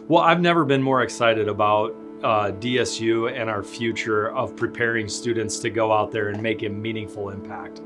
Well, I've never been more excited about DSU and our future of preparing students to go out there and make a meaningful impact.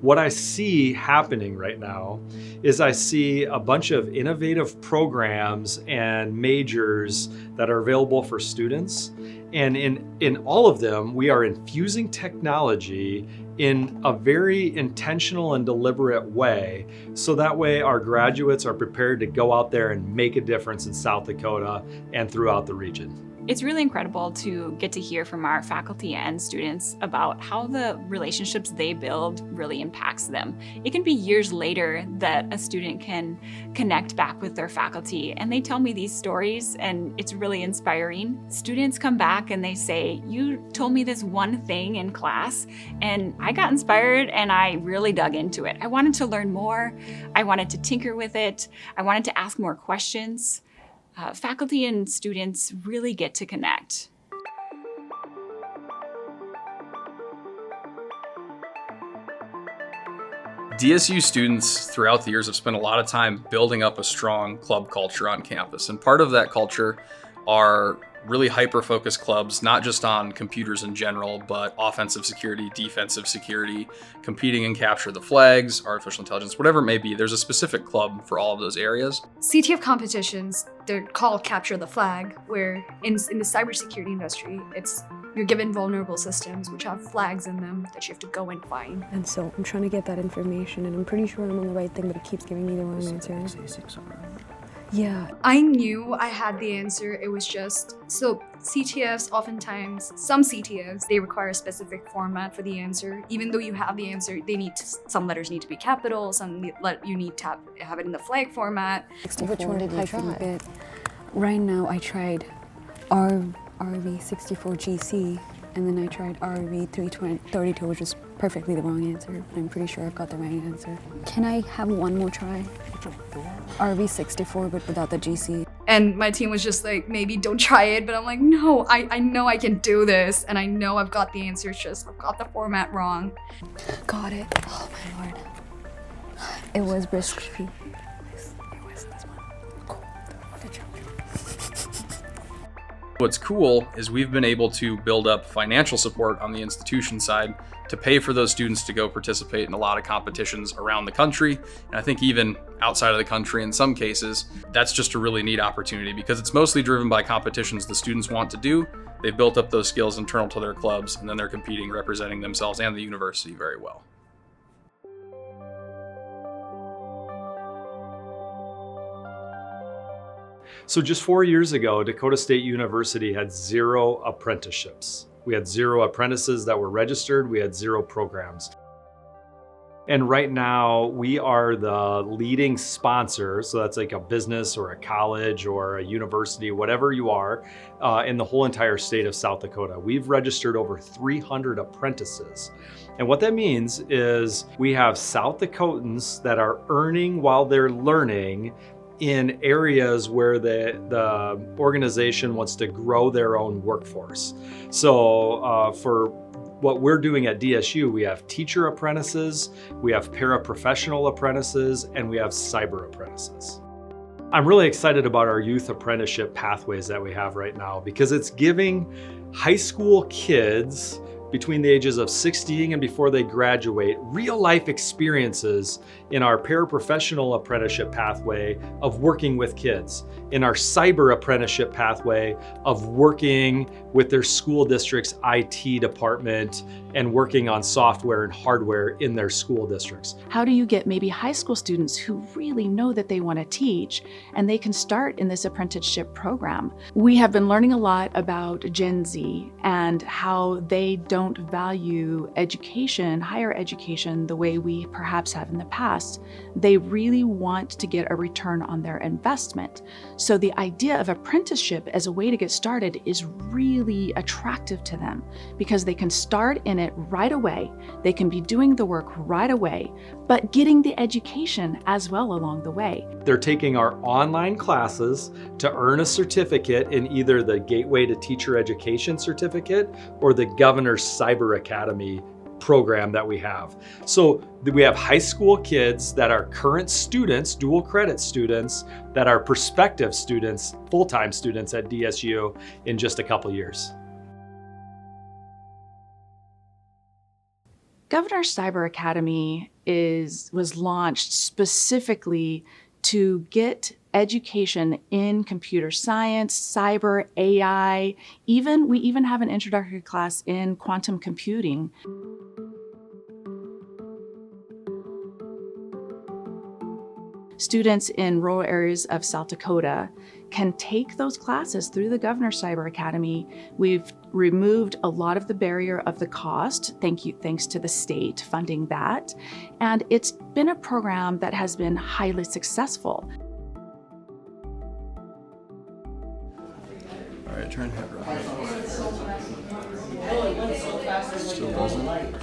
What I see happening right now is I see a bunch of innovative programs and majors that are available for students. And in all of them, we are infusing technology in a very intentional and deliberate way. So that way our graduates are prepared to go out there and make a difference in South Dakota and throughout the region. It's really incredible to get to hear from our faculty and students about how the relationships they build really impacts them. It can be years later that a student can connect back with their faculty, and they tell me these stories, and it's really inspiring. Students come back and they say, "You told me this one thing in class, and I got inspired and I really dug into it. I wanted to learn more. I wanted to tinker with it. I wanted to ask more questions." Faculty and students really get to connect. DSU students throughout the years have spent a lot of time building up a strong club culture on campus. And part of that culture are really hyper-focused clubs, not just on computers in general, but offensive security, defensive security, competing in capture the flags, artificial intelligence, whatever it may be. There's a specific club for all of those areas. CTF competitions, they're called capture the flag, where in the cybersecurity industry, you're given vulnerable systems which have flags in them that you have to go and find. And so I'm trying to get that information, and I'm pretty sure I'm on the right thing, but it keeps giving me the wrong answer. Yeah. I knew I had the answer. It was just, so CTFs oftentimes, some CTFs, they require a specific format for the answer. Even though you have the answer, some letters need to be capital, you need to have it in the flag format. Which one did you try? Right now I tried RV64GC, and then I tried RV332, which is perfectly the wrong answer, but I'm pretty sure I've got the right answer. Can I have one more try? RV64, but without the GC. And my team was just like, maybe don't try it, but I'm like, no, I know I can do this, and I know I've got the answer, it's just I've got the format wrong. Got it. Oh my lord. It was risky. It was this one. Cool. Good job. What's cool is we've been able to build up financial support on the institution side to pay for those students to go participate in a lot of competitions around the country. And I think even outside of the country in some cases, that's just a really neat opportunity because it's mostly driven by competitions the students want to do. They've built up those skills internal to their clubs, and then they're competing, representing themselves and the university very well. So just 4 years ago, Dakota State University had 0 apprenticeships. We had 0 apprentices that were registered. We had 0 programs. And right now we are the leading sponsor. So that's like a business or a college or a university, whatever you are, in the whole entire state of South Dakota. We've registered over 300 apprentices. And what that means is we have South Dakotans that are earning while they're learning in areas where the organization wants to grow their own workforce. So for what we're doing at DSU, we have teacher apprentices, we have paraprofessional apprentices, and we have cyber apprentices. I'm really excited about our youth apprenticeship pathways that we have right now because it's giving high school kids between the ages of 16 and before they graduate, real life experiences in our paraprofessional apprenticeship pathway of working with kids, in our cyber apprenticeship pathway of working with their school district's IT department and working on software and hardware in their school districts. How do you get maybe high school students who really know that they want to teach and they can start in this apprenticeship program? We have been learning a lot about Gen Z and how they don't value education, higher education, the way we perhaps have in the past. They really want to get a return on their investment. So the idea of apprenticeship as a way to get started is really attractive to them because they can start in it right away. They can be doing the work right away, but getting the education as well along the way. They're taking our online classes to earn a certificate in either the Gateway to Teacher Education certificate or the Governor's Cyber Academy program that we have. So we have high school kids that are current students, dual credit students, that are prospective students, full-time students at DSU in just a couple years. Governor Cyber Academy was launched specifically to get education in computer science, cyber, AI, we even have an introductory class in quantum computing. Students in rural areas of South Dakota can take those classes through the Governor Cyber Academy. We've removed a lot of the barrier of the cost, thanks to the state funding that. And it's been a program that has been highly successful. All right, turn head right. Still doesn't.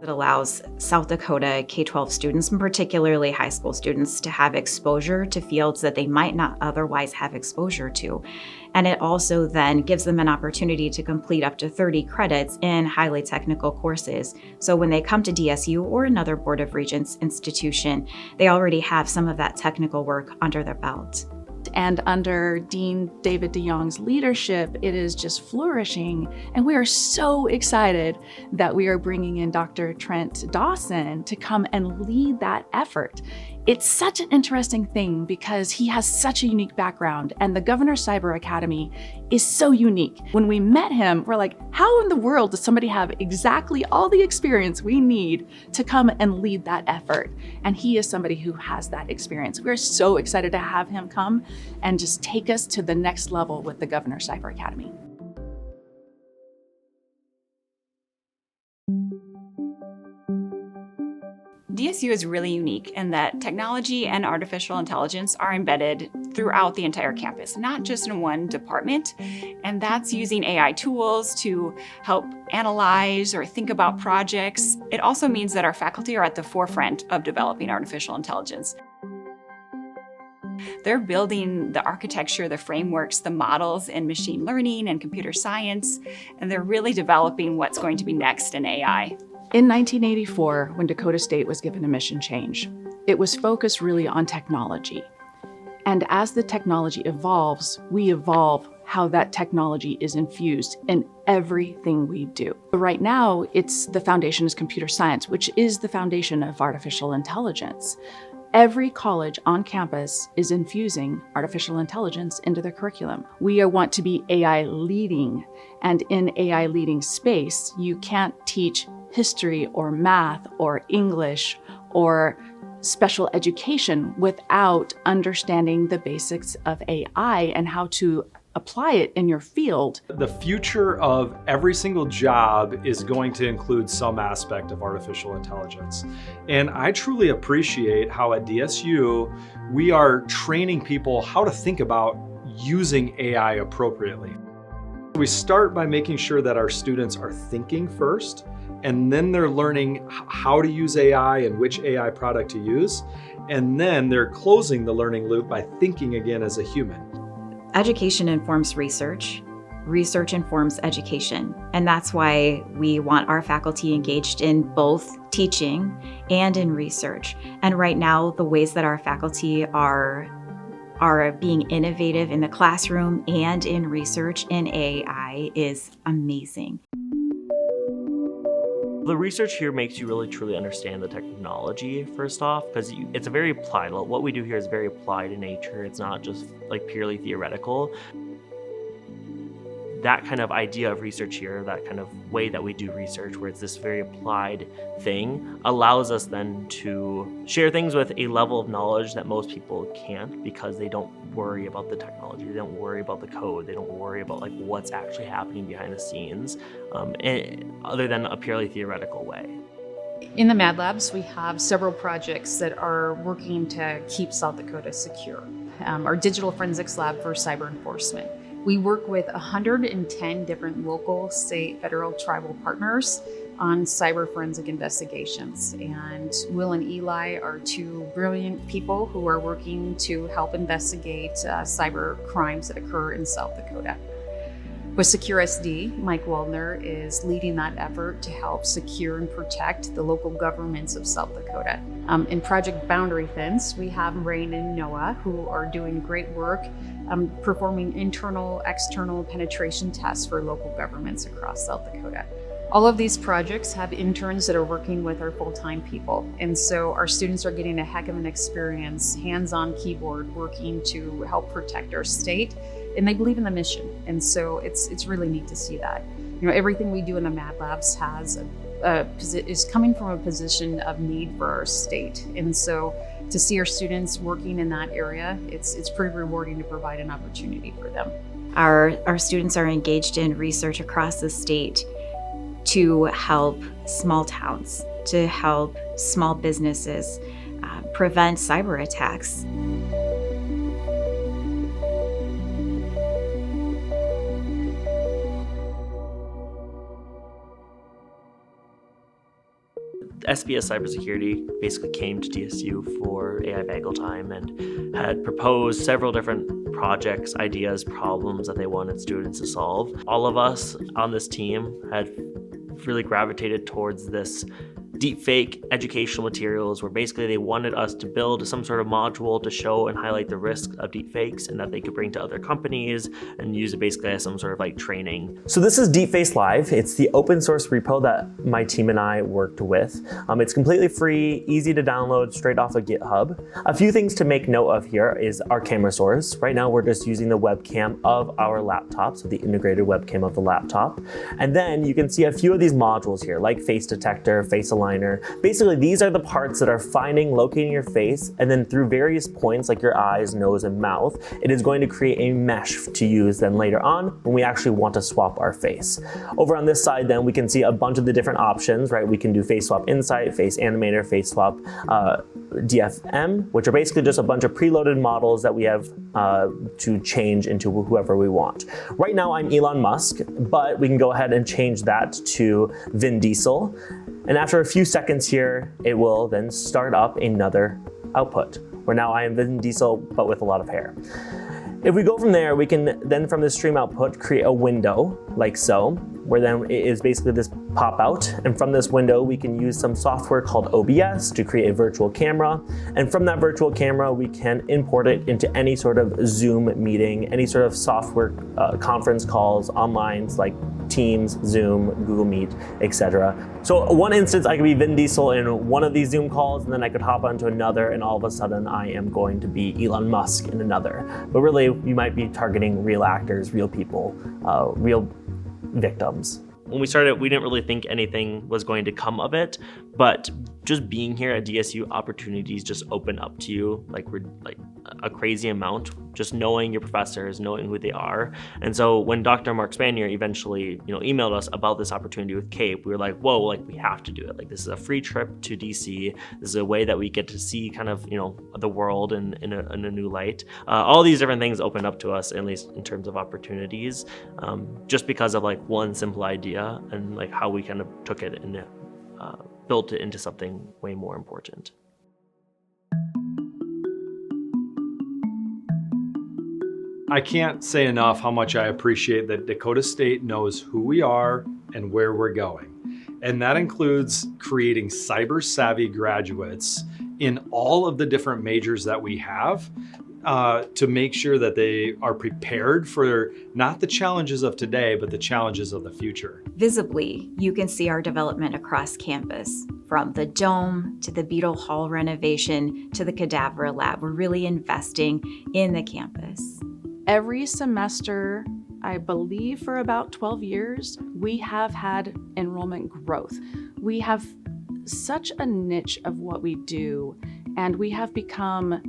It allows South Dakota K-12 students, and particularly high school students, to have exposure to fields that they might not otherwise have exposure to. And it also then gives them an opportunity to complete up to 30 credits in highly technical courses. So when they come to DSU or another Board of Regents institution, they already have some of that technical work under their belt. And under Dean David DeYoung's leadership, it is just flourishing. And we are so excited that we are bringing in Dr. Trent Dawson to come and lead that effort. It's such an interesting thing because he has such a unique background, and the Governor Cyber Academy is so unique. When we met him, we're like, how in the world does somebody have exactly all the experience we need to come and lead that effort? And he is somebody who has that experience. We're so excited to have him come and just take us to the next level with the Governor Cyber Academy. DSU is really unique in that technology and artificial intelligence are embedded throughout the entire campus, not just in one department. And that's using AI tools to help analyze or think about projects. It also means that our faculty are at the forefront of developing artificial intelligence. They're building the architecture, the frameworks, the models in machine learning and computer science, and they're really developing what's going to be next in AI. In 1984, when Dakota State was given a mission change, it was focused really on technology. And as the technology evolves, we evolve how that technology is infused in everything we do. But right now, the foundation is computer science, which is the foundation of artificial intelligence. Every college on campus is infusing artificial intelligence into their curriculum. We want to be AI leading, and in AI leading space, you can't teach history or math or English or special education without understanding the basics of AI and how to apply it in your field. The future of every single job is going to include some aspect of artificial intelligence. And I truly appreciate how at DSU, we are training people how to think about using AI appropriately. We start by making sure that our students are thinking first, and then they're learning how to use AI and which AI product to use. And then they're closing the learning loop by thinking again as a human. Education informs research. Research informs education. And that's why we want our faculty engaged in both teaching and in research. And right now, the ways that our faculty are being innovative in the classroom and in research in AI is amazing. The research here makes you really truly understand the technology, first off, because it's a very applied. What we do here is very applied in nature. It's not just like purely theoretical. That kind of idea of research here, that kind of way that we do research, where it's this very applied thing, allows us then to share things with a level of knowledge that most people can't, because they don't worry about the technology, they don't worry about the code, they don't worry about like what's actually happening behind the scenes, other than a purely theoretical way. In the Mad Labs, we have several projects that are working to keep South Dakota secure. Our Digital Forensics Lab for Cyber Enforcement. We work with 110 different local, state, federal, tribal partners on cyber forensic investigations. And Will and Eli are two brilliant people who are working to help investigate cyber crimes that occur in South Dakota. With SecureSD, Mike Waldner is leading that effort to help secure and protect the local governments of South Dakota. In Project Boundary Fence, we have Rain and Noah, who are doing great work performing internal, external penetration tests for local governments across South Dakota. All of these projects have interns that are working with our full-time people. And so our students are getting a heck of an experience, hands-on keyboard, working to help protect our state. And they believe in the mission. And so it's really neat to see that. You know, everything we do in the Mad Labs is coming from a position of need for our state. And so to see our students working in that area, it's pretty rewarding to provide an opportunity for them. Our students are engaged in research across the state to help small towns, to help small businesses prevent cyber attacks. SBS Cybersecurity basically came to DSU for AI Bagel Time and had proposed several different projects, ideas, problems that they wanted students to solve. All of us on this team had really gravitated towards this deepfake educational materials, where basically they wanted us to build some sort of module to show and highlight the risks of deepfakes and that they could bring to other companies and use it basically as some sort of like training. So this is Deepfake Live. It's the open source repo that my team and I worked with. It's completely free, easy to download straight off of GitHub. A few things to make note of here is our camera source. Right now we're just using the webcam of our laptop, so the integrated webcam of the laptop. And then you can see a few of these modules here, like face detector, face aligner. Basically, these are the parts that are finding, locating your face, and then through various points like your eyes, nose, and mouth, it is going to create a mesh to use then later on when we actually want to swap our face. Over on this side then, we can see a bunch of the different options, right? We can do face swap insight, face animator, face swap DFM, which are basically just a bunch of preloaded models that we have to change into whoever we want. Right now I'm Elon Musk, but we can go ahead and change that to Vin Diesel. And after a few seconds here, it will then start up another output, where now I am Vin Diesel, but with a lot of hair. If we go from there, we can then from the stream output create a window like so, where then it is basically this pop out. And from this window, we can use some software called OBS to create a virtual camera. And from that virtual camera, we can import it into any sort of Zoom meeting, any sort of software conference calls, online like Teams, Zoom, Google Meet, etc. So one instance, I could be Vin Diesel in one of these Zoom calls, and then I could hop onto another, and all of a sudden I am going to be Elon Musk in another. But really, you might be targeting real actors, real people, real victims. When we started, we didn't really think anything was going to come of it, but just being here at DSU, opportunities just open up to you like a crazy amount, just knowing your professors, knowing who they are. And so when Dr. Mark Spanier eventually, emailed us about this opportunity with CAPE, we were like, whoa, like we have to do it. Like this is a free trip to DC. This is a way that we get to see kind of, the world in a new light. All these different things opened up to us, at least in terms of opportunities, just because of like one simple idea and like how we kind of took it and built it into something way more important. I can't say enough how much I appreciate that Dakota State knows who we are and where we're going. And that includes creating cyber savvy graduates in all of the different majors that we have to make sure that they are prepared for not the challenges of today, but the challenges of the future. Visibly, you can see our development across campus, from the dome to the Beetle Hall renovation to the cadaver lab. We're really investing in the campus. Every semester, I believe for about 12 years, we have had enrollment growth. We have such a niche of what we do, and we have become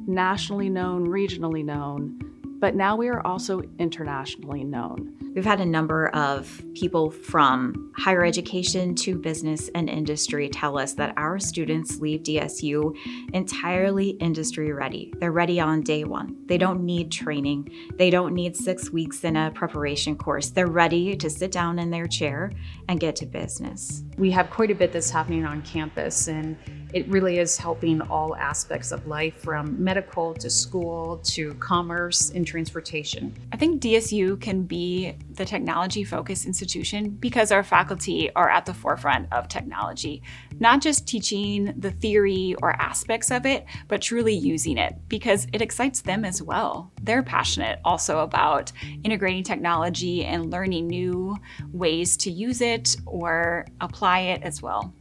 nationally known, regionally known, but now we are also internationally known. We've had a number of people from higher education to business and industry tell us that our students leave DSU entirely industry ready. They're ready on day one. They don't need training. They don't need 6 weeks in a preparation course. They're ready to sit down in their chair and get to business. We have quite a bit that's happening on campus, and It really is helping all aspects of life, from medical to school to commerce and transportation. I think DSU can be the technology-focused institution because our faculty are at the forefront of technology, not just teaching the theory or aspects of it, but truly using it because it excites them as well. They're passionate also about integrating technology and learning new ways to use it or apply it as well.